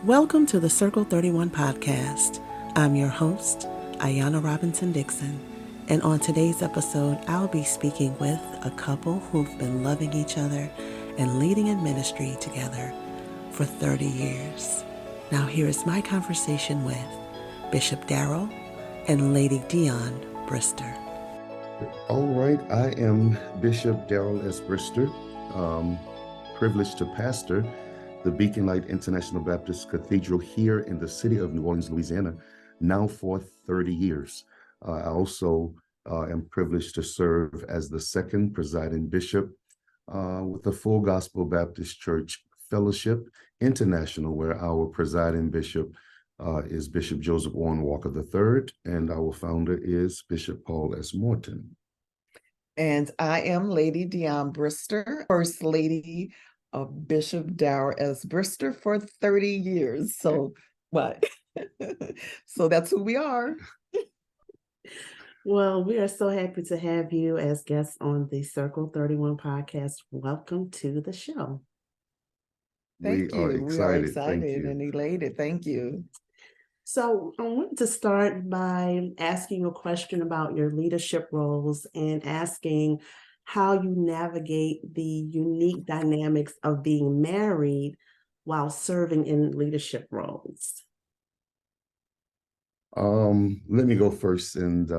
Welcome to the Circle 31 podcast. I'm your host, Ayanna Robinson Dixon, and on today's episode, I'll be speaking with a couple who've been loving each other and leading in ministry together for 30 years. Now here is my conversation with Bishop Darryl and Lady Dionne Brister. All right, I am Bishop Darryl S. Brister, privileged to pastor the Beacon Light International Baptist Cathedral here in the city of New Orleans, Louisiana, now for 30 years. I also am privileged to serve as the second presiding bishop with the Full Gospel Baptist Church Fellowship International, where our presiding bishop is Bishop Joseph Warren Walker III, and our founder is Bishop Paul S. Morton. And I am Lady Dionne Brister, First Lady of Bishop Darryl S. Brister for 30 years. So what? So that's who we are. Well, we are so happy to have you as guests on the Circle 31 podcast. Welcome to the show. Thank you. We are excited and elated. Thank you. So I wanted to start by asking a question about your leadership roles and asking how you navigate the unique dynamics of being married while serving in leadership roles. Let me go first, and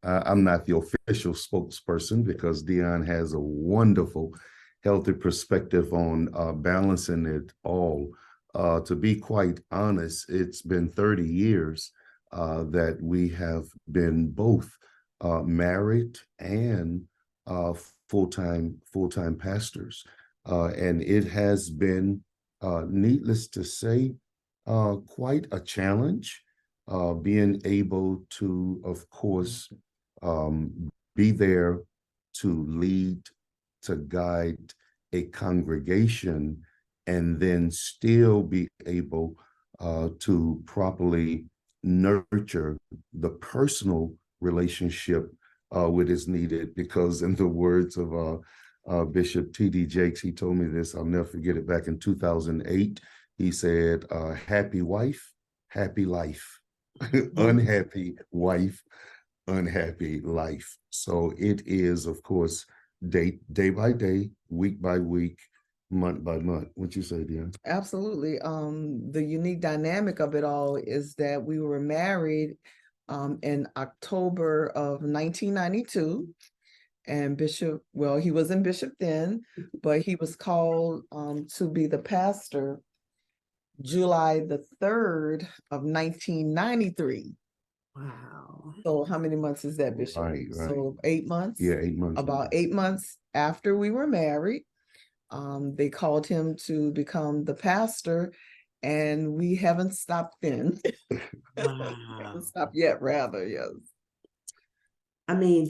I'm not the official spokesperson because Dionne has a wonderful, healthy perspective on balancing it all. To be quite honest, it's been 30 years that we have been both married and full-time pastors, and it has been, needless to say, quite a challenge. Being able to, of course, be there to lead, to guide a congregation, and then still be able to properly nurture the personal relationship what is needed. Because in the words of Bishop T.D. Jakes, he told me this, I'll never forget it, back in 2008, he said, happy wife, happy life. Unhappy wife, unhappy life. So it is, of course, day by day, week by week, month by month. What you say, Dionne? Absolutely. The unique dynamic of it all is that we were married in October of 1992. And Bishop, well, he wasn't Bishop then, but he was called to be the pastor July the 3rd of 1993. Wow. So how many months is that, Bishop? Right. So 8 months? Yeah, 8 months. About 8 months after we were married, they called him to become the pastor, and we haven't stopped then. Wow. Haven't stopped yet, rather, yes. I mean,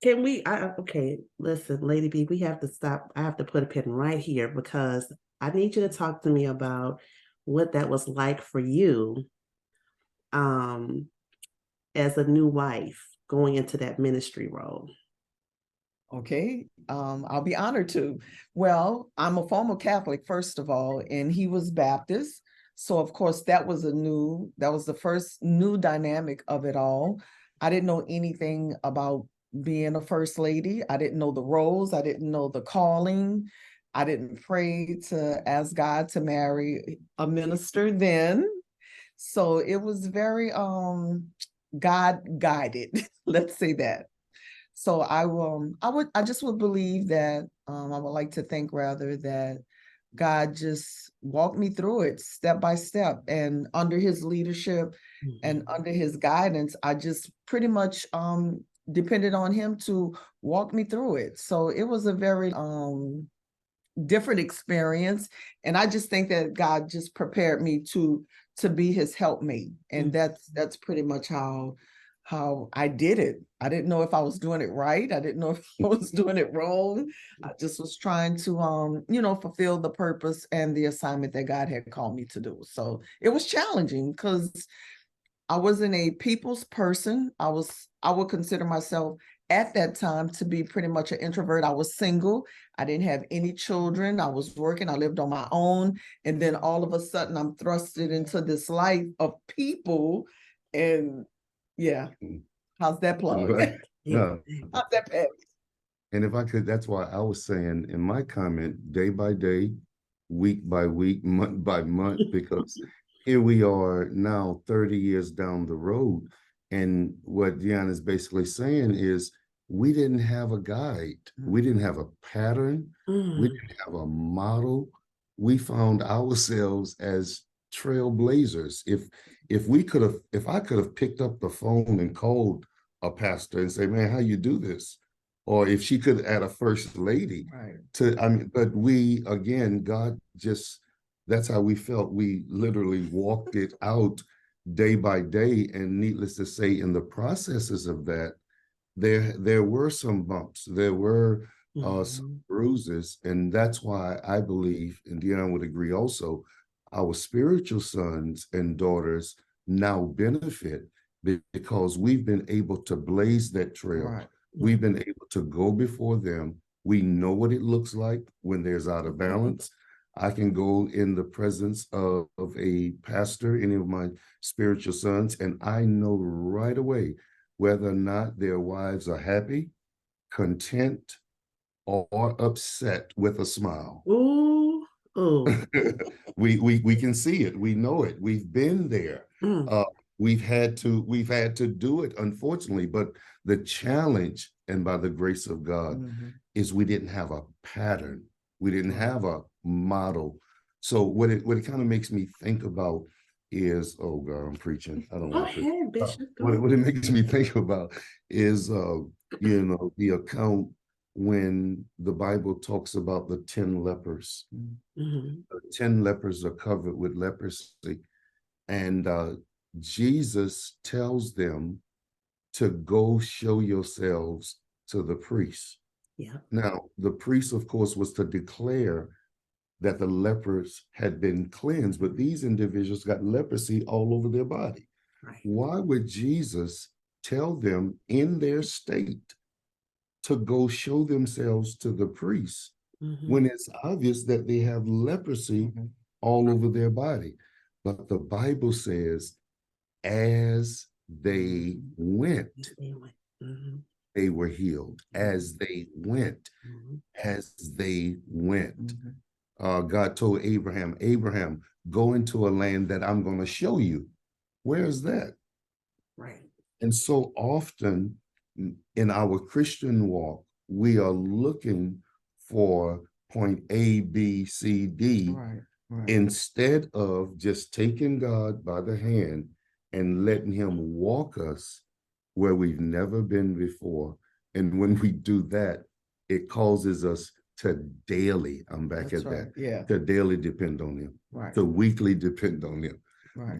okay, listen, Lady B, we have to stop. I have to put a pin right here because I need you to talk to me about what that was like for you as a new wife going into that ministry role. Okay, I'll be honored to. Well, I'm a former Catholic, first of all, and he was Baptist. So of course, that was the first new dynamic of it all. I didn't know anything about being a first lady. I didn't know the roles. I didn't know the calling. I didn't pray to ask God to marry a minister then. So it was very God guided, let's say that. So I just would believe that I would like to think rather that God just walked me through it step by step, and under his leadership and under his guidance, I just pretty much depended on him to walk me through it. So it was a very different experience, and I just think that God just prepared me to be his helpmate, and that's pretty much how I did it. I didn't know if I was doing it right. I didn't know if I was doing it wrong. I just was trying to fulfill the purpose and the assignment that God had called me to do. So it was challenging because I wasn't a people's person. I would consider myself at that time to be pretty much an introvert. I was single. I didn't have any children. I was working. I lived on my own. And then all of a sudden I'm thrusted into this life of people. And yeah, how's that plug? Right. Yeah. How's that peg? And if I could, that's why I was saying in my comment, day by day, week by week, month by month, because here we are now 30 years down the road. And what Dionne is basically saying is we didn't have a guide. We didn't have a pattern. We didn't have a model. We found ourselves as trailblazers. If I could have picked up the phone and called a pastor and say, man, how you do this? Or if she could add a first lady but we, again, God just, that's how we felt. We literally walked it out day by day. And needless to say, in the processes of that, there were some bumps, there were some bruises. And that's why I believe, and Dionne would agree also, our spiritual sons and daughters now benefit because we've been able to blaze that trail. Right. We've been able to go before them. We know what it looks like when there's out of balance. I can go in the presence of a pastor, any of my spiritual sons, and I know right away whether or not their wives are happy, content, or upset with a smile. Ooh, ooh. we can see it. We know it. We've been there. We've had to do it, unfortunately, but the challenge, and by the grace of God, is we didn't have a pattern. We didn't have a model. So what it kind of makes me think about is, oh God, I'm preaching. I don't want to. Go ahead, Bishop. What it makes me think about is, the account when the Bible talks about the 10 lepers. The 10 lepers are covered with leprosy, and Jesus tells them to go show yourselves to the priests. Yeah. Now, the priest, of course, was to declare that the lepers had been cleansed, but these individuals got leprosy all over their body. Right. Why would Jesus tell them in their state to go show themselves to the priests when it's obvious that they have leprosy all over their body? But the Bible says, as they went, they were healed. As they went, as they went. God told Abraham, go into a land that I'm going to show you. Where is that? Right. And so often in our Christian walk, we are looking for point A, B, C, D, instead of just taking God by the hand and letting him walk us where we've never been before. And when we do that, it causes us to daily, to daily depend on him, to weekly depend on him,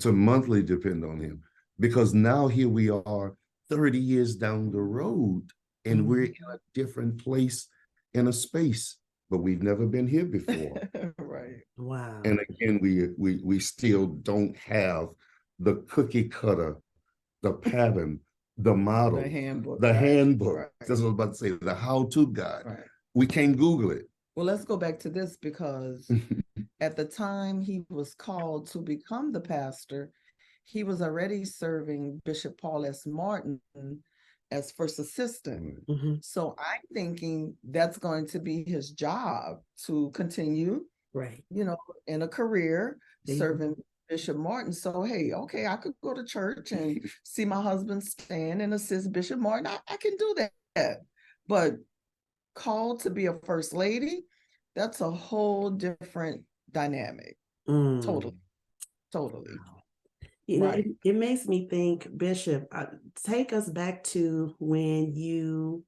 to monthly depend on him. Because now here we are 30 years down the road, and we're in a different place in a space, but we've never been here before. Wow. And again, we still don't have the cookie cutter, the pattern, the model, the handbook. That's what I was about to say, the how-to guide. We can't Google it. Well, let's go back to this, because at the time he was called to become the pastor, he was already serving Bishop Paul S. Martin as first assistant. So I'm thinking that's going to be his job to continue, in a career serving Bishop Martin. So, hey, okay, I could go to church and see my husband stand and assist Bishop Martin. I can do that. But called to be a first lady, that's a whole different dynamic. Totally. It makes me think, Bishop, take us back to when you,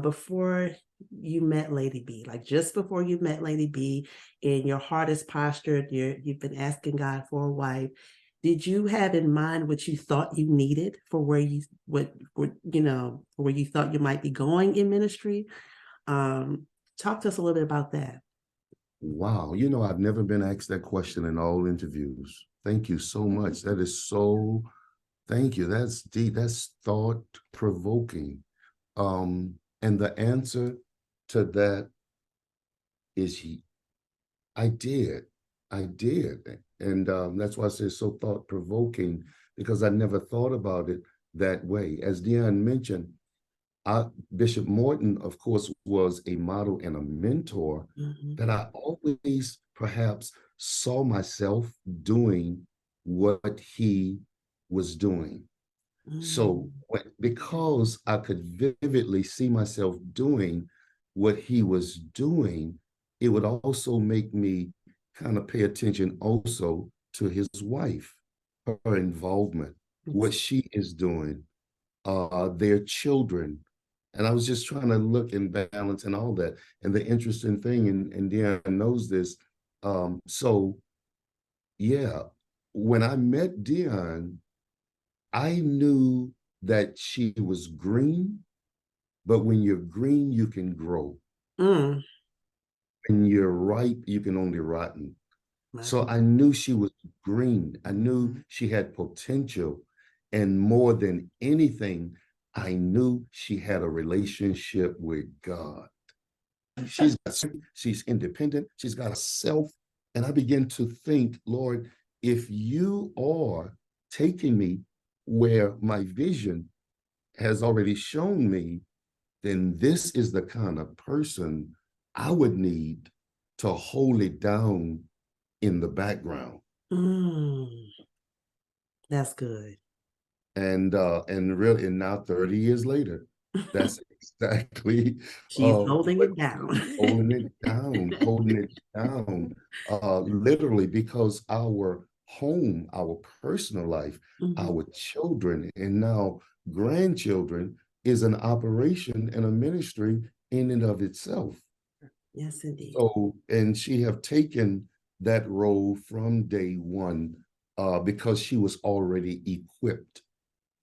before you met Lady B, like just before you met Lady B, and your heart is postured, you've been asking God for a wife. Did you have in mind what you thought you needed for where you thought you might be going in ministry? Talk to us a little bit about that. Wow. I've never been asked that question in all interviews. Thank you so much. Thank you. That's deep. That's thought provoking. And the answer to that is I did. I did. And that's why I say it's so thought-provoking, because I never thought about it that way. As Dionne mentioned, Bishop Morton, of course, was a model and a mentor that I always perhaps saw myself doing what he was doing. So because I could vividly see myself doing what he was doing, it would also make me kind of pay attention also to his wife, her involvement, what she is doing, their children. And I was just trying to look and balance and all that. And the interesting thing, and Dionne knows this, so yeah, when I met Dionne, I knew that she was green, but when you're green, you can grow. Mm. When you're ripe, you can only rotten. Right. So I knew she was green. I knew she had potential. And more than anything, I knew she had a relationship with God. She's independent. She's got a self. And I begin to think, Lord, if you are taking me where my vision has already shown me, then this is the kind of person I would need to hold it down in the background. That's good. And really, and now 30 years later, that's exactly She's holding it down. holding it down, literally, because our home, our personal life, our children, and now grandchildren is an operation and a ministry in and of itself. Yes, indeed. So, and she have taken that role from day one, because she was already equipped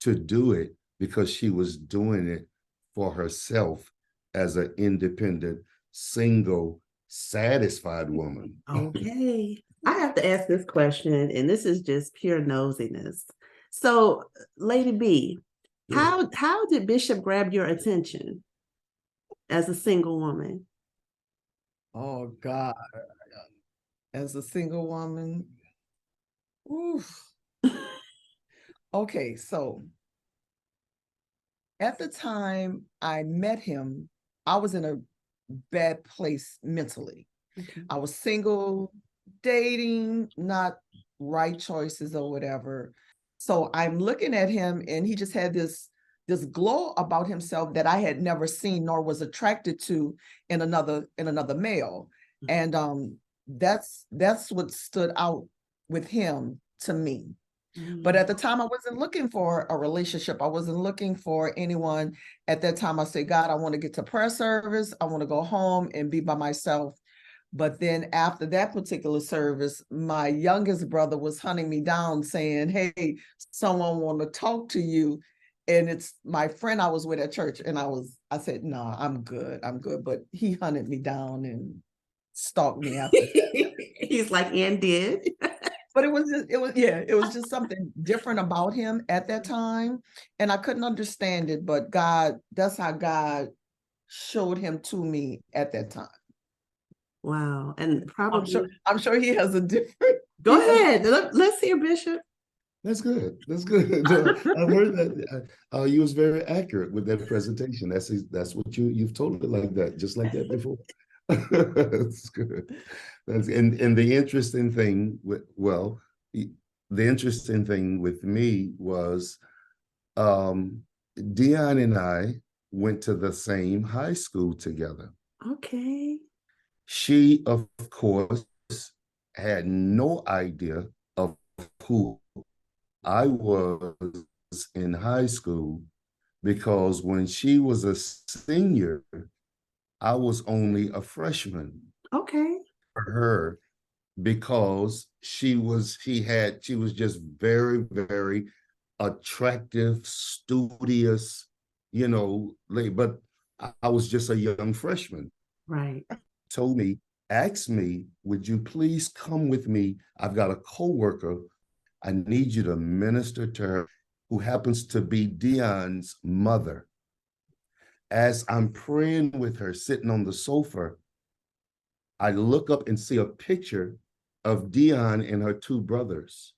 to do it, because she was doing it for herself as an independent, single, satisfied woman. Okay. I have to ask this question, and this is just pure nosiness. So, Lady B, Yeah. how did Bishop grab your attention as a single woman? Oh God. As a single woman. Oof. Okay, so at the time I met him, I was in a bad place mentally. I was single, dating, not right choices or whatever. So I'm looking at him, and he just had this glow about himself that I had never seen nor was attracted to in another male. And that's what stood out with him to me. But at the time, I wasn't looking for a relationship. I wasn't looking for anyone. At that time, I said, God, I want to get to prayer service. I want to go home and be by myself. But then after that particular service, my youngest brother was hunting me down saying, hey, someone want to talk to you. And it's my friend I was with at church. And I said, no, I'm good. But he hunted me down and stalked me after that. He's like, and did. But it was just something different about him at that time. And I couldn't understand it, but God, that's how God showed him to me at that time. Wow. And probably I'm sure he has a different. Go ahead. Let's hear Bishop. That's good. That's good. I've heard that. You was very accurate with that presentation. That's what you've told it like that, just like that before. That's good. And the interesting thing the interesting thing with me was, Dionne and I went to the same high school together. Okay. She, of course, had no idea of who I was in high school, because when she was a senior, I was only a freshman. Okay. For her, because she was just very, very attractive, studious, but I was just a young freshman. Right. Asked me, would you please come with me? I've got a coworker. I need you to minister to her, who happens to be Dionne's mother. As I'm praying with her, sitting on the sofa, I look up and see a picture of Dionne and her two brothers.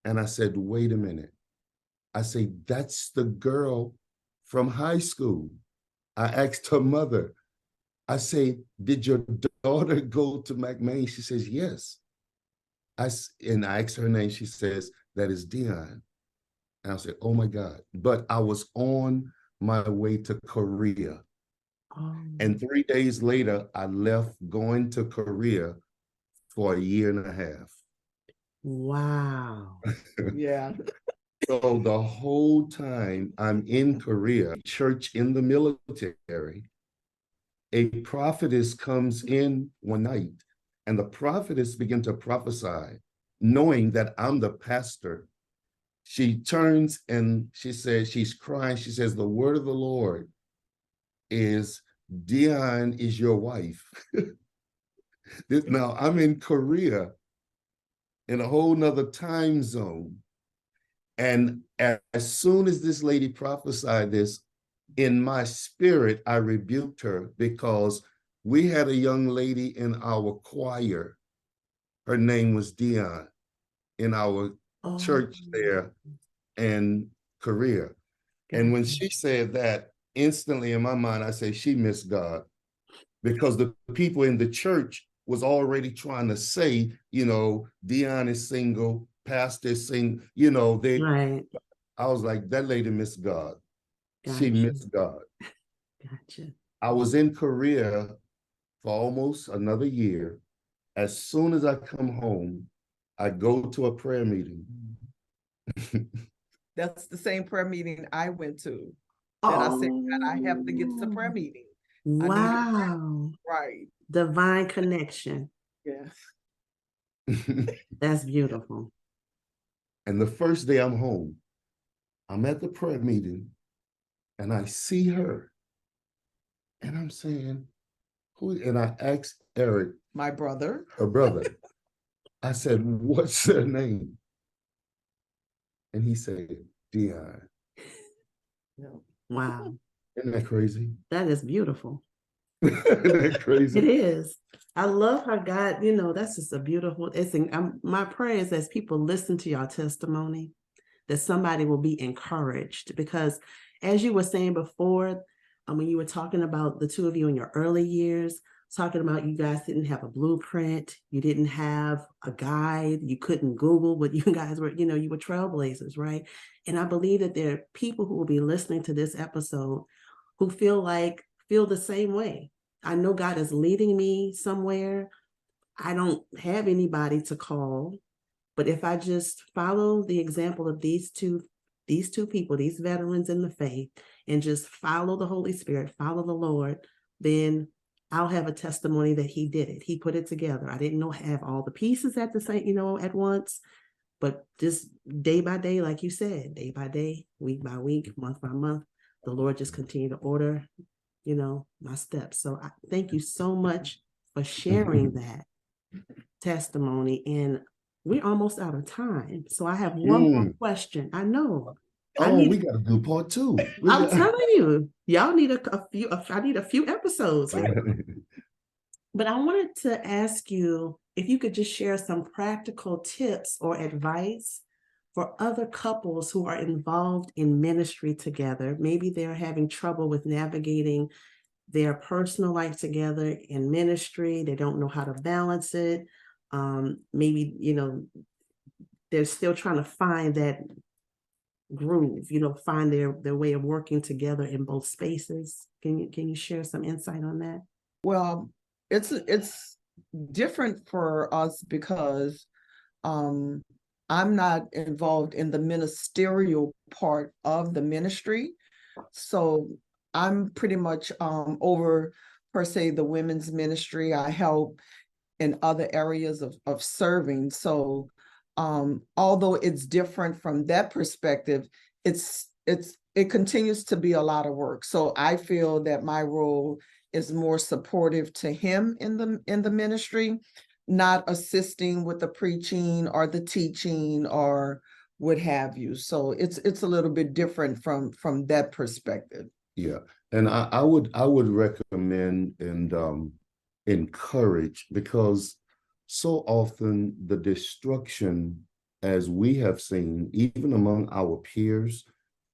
And I said, wait a minute. I say, that's the girl from high school. I asked her mother, I say, did your daughter go to McMain? She says, yes. And I asked her name. She says, that is Dionne. And I said, oh my God. But I was on my way to Korea. Oh, And 3 days later, I left going to Korea for a year and a half. wow. Yeah. So the whole time I'm in Korea, church in the military, a prophetess comes in one night, and the prophetess began to prophesy, knowing that I'm the pastor. She turns and she says, she's crying. She says, the word of the Lord is, Dionne is your wife. Now I'm in Korea in a whole nother time zone. And as soon as this lady prophesied this, in my spirit, I rebuked her because we had a young lady in our choir. Her name was Dionne in our church there in Korea. And when she said that, instantly in my mind, I say, she missed God, because the people in the church was already trying to say, Dionne is single, pastor is single, Right. I was like, that lady missed God. Gotcha. She missed God. Gotcha. I was in Korea for almost another year. As soon as I come home, I go to a prayer meeting. That's the same prayer meeting I went to. That I said, God, I have to get to the prayer meeting. Wow. Right. Divine connection. Yes. That's beautiful. And the first day I'm home, I'm at the prayer meeting and I see her. And I'm saying, who? And I asked Eric, My brother, her brother, I said, what's her name? And he said, Dionne. yeah. Wow. Isn't that crazy? That is beautiful. Isn't that crazy? It is. I love how God, that's just a beautiful, my prayer is as people listen to your testimony, that somebody will be encouraged, because as you were saying before, when you were talking about the two of you in your early years, talking about you guys didn't have a blueprint, you didn't have a guide, you couldn't Google, but you guys were, you were trailblazers, right? And I believe that there are people who will be listening to this episode who feel the same way. I know God is leading me somewhere. I don't have anybody to call, but if I just follow the example of these two people, these veterans in the faith, and just follow the Holy Spirit, follow the Lord, then I'll have a testimony that he did it. He put it together. I didn't have all the pieces at the same, at once, but just day by day, like you said, day by day, week by week, month by month, the Lord just continued to order, my steps. So I thank you so much for sharing that testimony. And we're almost out of time. So I have one more question. I know. We got to do part 2. I'm telling you, y'all need I need a few episodes. But I wanted to ask you if you could just share some practical tips or advice for other couples who are involved in ministry together. Maybe they're having trouble with navigating their personal life together in ministry. They don't know how to balance it. Maybe, they're still trying to find that groove, find their way of working together in both spaces. Can you share some insight on that? Well, it's different for us because I'm not involved in the ministerial part of the ministry. So I'm pretty much over, per se, the women's ministry. I help in other areas of serving. So although it's different from that perspective, it continues to be a lot of work. So I feel that my role is more supportive to him in the ministry, not assisting with the preaching or the teaching or what have you. So it's a little bit different from that perspective. Yeah. And I would recommend and encourage, because so often the destruction, as we have seen, even among our peers,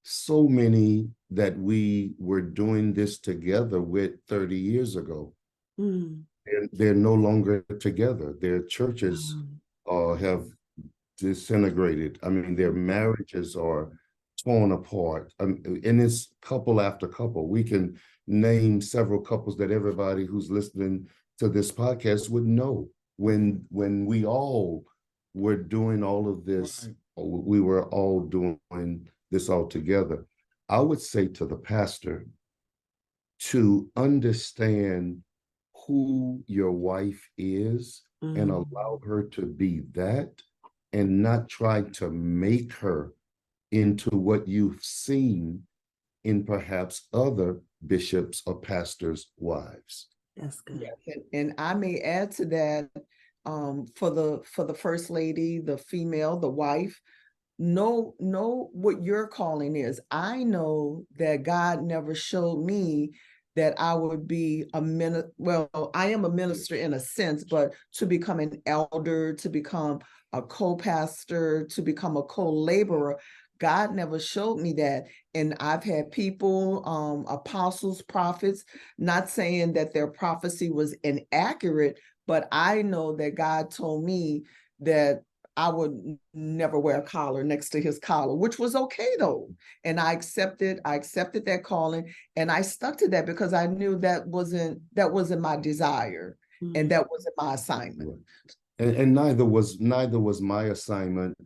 so many that we were doing this together with 30 years ago, Mm. they're no longer together. Their churches Wow. have disintegrated. I mean, their marriages are torn apart. And it's couple after couple. We can name several couples that everybody who's listening to this podcast would know. When we all were doing all of this, we were all doing this all together. I would say to the pastor to understand who your wife is and Mm. allow her to be that, and not try to make her into what you've seen in perhaps other bishops or pastors' wives. That's good. Yes, and I may add to that, for the first lady, the female, the wife, know what your calling is. I know that God never showed me that I would be well, I am a minister in a sense, but to become an elder, to become a co-pastor, to become a co-laborer, God never showed me that. And I've had people, apostles, prophets, not saying that their prophecy was inaccurate, but I know that God told me that I would never wear a collar next to his collar, which was okay though. And I accepted that calling, and I stuck to that because I knew that wasn't my desire, and that wasn't my assignment. And neither was my assignment,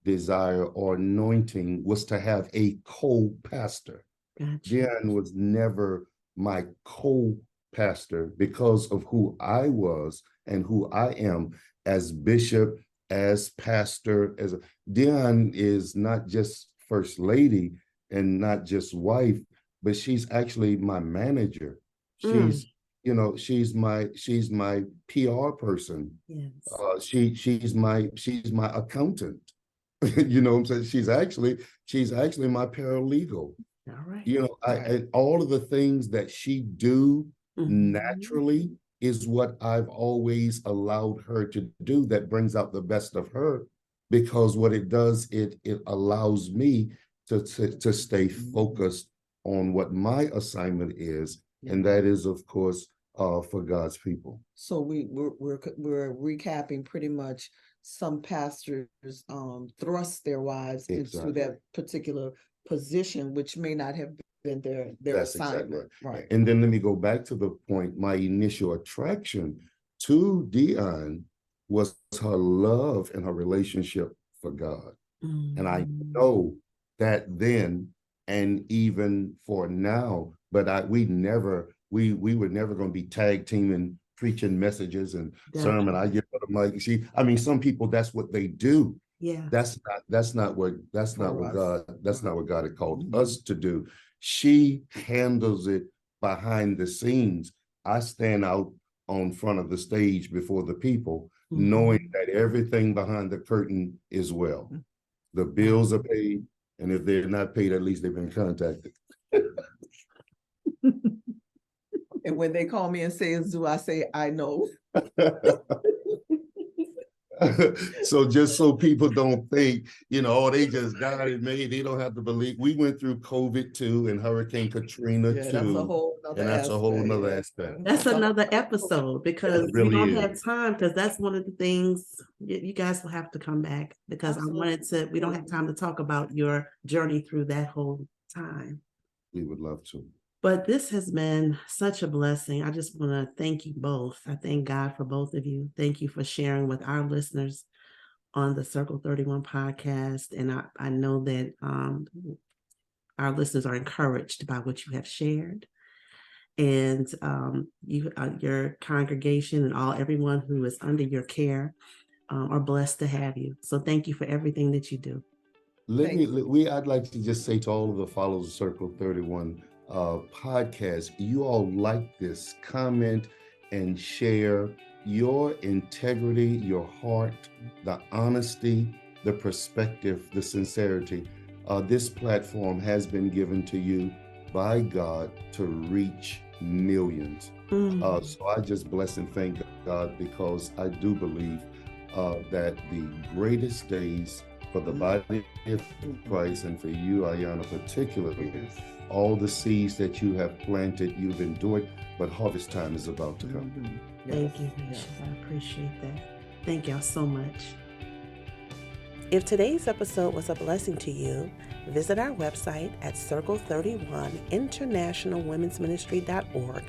desire, or anointing was to have a co-pastor. Gotcha. Dionne was never my co-pastor because of who I was and who I am as bishop, as pastor. Dionne is not just first lady and not just wife, but she's actually my manager. She's she's my PR person. Yes. She's my accountant. You know what I'm saying? She's actually my paralegal. All right. And all of the things that she do naturally is what I've always allowed her to do, that brings out the best of her, because what it does, it allows me to stay focused on what my assignment is, and that is, of course, for God's people. So we're recapping pretty much some pastors thrust their wives into that particular position, which may not have been their That's assignment. exactly right. And then let me go back to the point. My initial attraction to Dionne was her love and her relationship for God. And I know that then, and even for now, but we were never going to be tag teaming, preaching messages and sermon. I get the mic. Some people, that's what they do. Yeah. That's not what God had called us to do. She handles it behind the scenes. I stand out on front of the stage before the people, knowing that everything behind the curtain is well. The bills are paid, and if they're not paid, at least they've been contacted. And when they call me and say, "Do I say I know?" So just so people don't think, they just got it made. They don't have to believe. We went through COVID too, and Hurricane Katrina too. That's a whole nother aspect. That's another episode, because we don't have time, because that's one of the things you guys will have to come back, because we don't have time to talk about your journey through that whole time. We would love to. But this has been such a blessing. I just want to thank you both. I thank God for both of you. Thank you for sharing with our listeners on the Circle 31 podcast. And I know that our listeners are encouraged by what you have shared. And your congregation and everyone who is under your care are blessed to have you. So thank you for everything that you do. I'd like to just say to all of the followers of Circle 31 podcast, you all like this, comment and share. Your integrity, your heart, the honesty, the perspective, the sincerity. This platform has been given to you by God to reach millions. So I just bless and thank God, because I do believe that the greatest days for the body of Christ, and for you, Ayana, particularly, all the seeds that you have planted, you've endured, but harvest time is about to come. Thank you, Bishop. I appreciate that. Thank y'all so much. If today's episode was a blessing to you, visit our website at circle31internationalwomensministry.org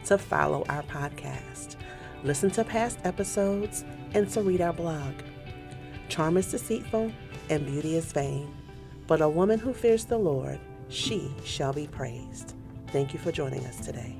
to follow our podcast, listen to past episodes, and to read our blog. Charm is deceitful and beauty is vain, but a woman who fears the Lord, she shall be praised. Thank you for joining us today.